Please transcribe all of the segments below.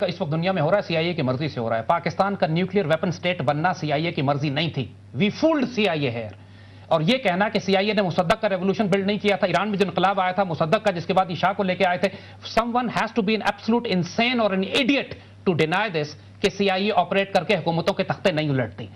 اس وقت دنیا میں ہو رہا ہے سی آئی اے کی مرضی سے ہو رہا ہے. پاکستان کا نیوکلیئر ویپن سٹیٹ بننا سی آئی اے کی مرضی نہیں تھی. وی فولڈ سی آئی اے ہیئر. اور یہ کہنا کہ سی آئی اے نے مصدق کا ریولوشن بلڈ نہیں کیا تھا. ایران میں جو انقلاب آیا تھا مصدق کا, جس کے بعد عشاء کو لے کے آئے تھے. Someone has to be an absolute insane اور an idiot to deny this کہ سی آئی اے آپریٹ کر کے حکومتوں کے تختے نہیں الٹتی.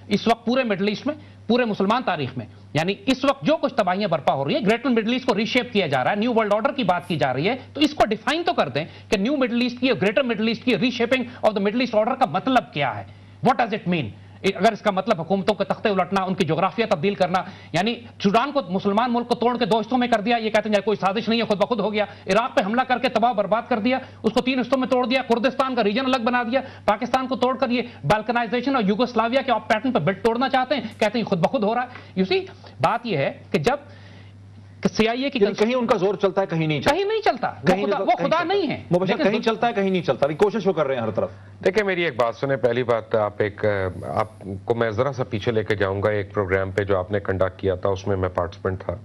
اس وقت پورے مڈل ایسٹ میں, پورے مسلمان تاریخ میں, یعنی اس وقت جو کچھ تباہیاں برپا ہو رہی ہے, گریٹر مڈل ایسٹ کو ری شیپ کیا جا رہا ہے, نیو ورلڈ آرڈر کی بات کی جا رہی ہے, تو اس کو ڈیفائن تو کر دیں کہ نیو مڈل ایسٹ کی, گریٹر مڈل ایسٹ کی reshaping of the Middle East order کا مطلب کیا ہے. What does it mean? اگر اس کا مطلب حکومتوں کے تختے الٹنا, ان کی جغرافیہ تبدیل کرنا, یعنی سوڈان کو, مسلمان ملک کو توڑ کے 2 حصوں میں کر دیا, یہ کہتے ہیں کوئی سازش نہیں ہے, خود بخود ہو گیا. عراق پہ حملہ کر کے تباہ برباد کر دیا, اس کو 3 حصوں میں توڑ دیا, کردستان کا ریجن الگ بنا دیا. پاکستان کو توڑ کر یہ بالکنائزیشن اور یوگوسلاویا کے آپ پیٹرن پہ بلٹ توڑنا چاہتے ہیں, کہتے ہیں خود بخود ہو رہا ہے. یو سی, بات یہ ہے کہ جب سی آئی اے کی کہیں ان کا زور چلتا ہے, کہیں نہیں چلتا. کہیں نہیں چلتا, وہ خدا نہیں ہے. کہیں چلتا ہے, کہیں نہیں چلتا. کوشش وہ کر رہے ہیں ہر طرف. دیکھیں میری ایک بات سنیں. پہلی بات, آپ کو میں ذرا سا پیچھے لے کے جاؤں گا. ایک پروگرام پہ جو آپ نے کنڈکٹ کیا تھا, اس میں میں پارٹیسپینٹ تھا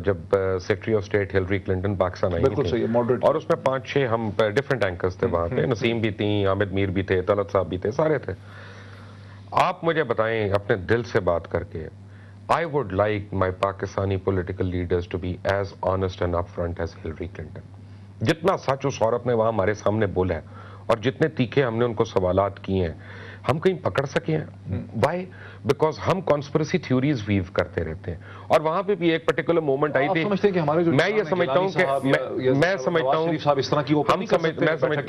جب secretary of state Hillary Clinton Pakistan آئی تھی, اور اس میں 5-6 ہم ڈفرینٹ اینکرز تھے وہاں پہ. نسیم بھی تھیں, حامد میر بھی تھے, طلعت صاحب بھی تھے, سارے تھے. آپ مجھے بتائیں اپنے دل سے بات کر کے, I would like my Pakistani political leaders to be as honest and upfront as Hillary Clinton. جتنا سچ اس عورت نے وہاں ہمارے سامنے بولا ہے, اور جتنے تیکھے ہم نے ان کو سوالات کیے ہیں, ہم کہیں پکڑ سکے ہیں. Why? Because ہم conspiracy theories weave کرتے رہتے ہیں. اور وہاں پہ بھی ایک پرٹیکولر مومنٹ آئی تھی. میں یہ سمجھتا ہوں کہ میں سمجھتا ہوں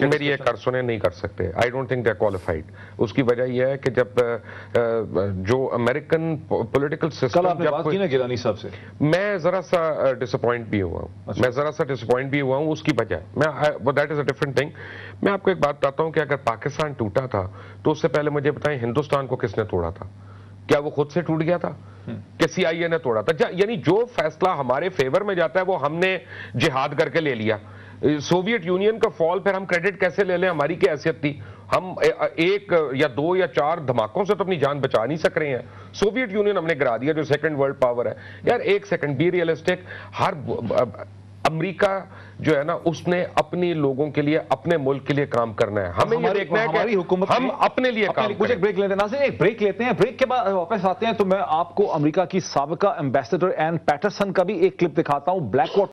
میری ایک سنیں نہیں کر سکتے. I don't think they're qualified. اس کی وجہ یہ ہے کہ جب جو امریکن پولیٹیکل سسٹم, میں ذرا سا ڈسپوائنٹ بھی ہوا ہوں. اس کی وجہ that is a different thing. میں آپ کو ایک بات بتاتا ہوں کہ اگر پاکستان ٹوٹا تھا تو اس سے پہلے مجھے بتائیں ہندوستان کو کس نے توڑا تھا؟ کیا وہ خود سے ٹوٹ گیا تھا کہ سی آئی اے نے توڑا تھا؟ یعنی جو فیصلہ ہمارے فیور میں جاتا ہے وہ ہم نے جہاد کر کے لے لیا. سوویت یونین کا فال پھر ہم کریڈٹ کیسے لے لیں؟ ہماری کیا حیثیت تھی؟ ہم 1 یا 2 یا 4 دھماکوں سے تو اپنی جان بچا نہیں سک رہے ہیں. سوویت یونین ہم نے گرا دیا جو 2nd ورلڈ پاور ہے. یار ایک سیکنڈ, بی ریئلسٹک. امریکہ جو ہے نا, اس نے اپنی لوگوں کے لیے, اپنے ملک کے لیے کام کرنا ہے. ہمیں یہ دیکھنا ہے کہ ہم اپنے لیے کام کریں. ایک بریک لیتے ہیں ناظرین, ایک بریک لیتے ہیں. بریک کے بعد واپس آتے ہیں تو میں آپ کو امریکہ کی سابقہ ایمبیسڈر این پیٹرسن کا بھی ایک کلپ دکھاتا ہوں. Black water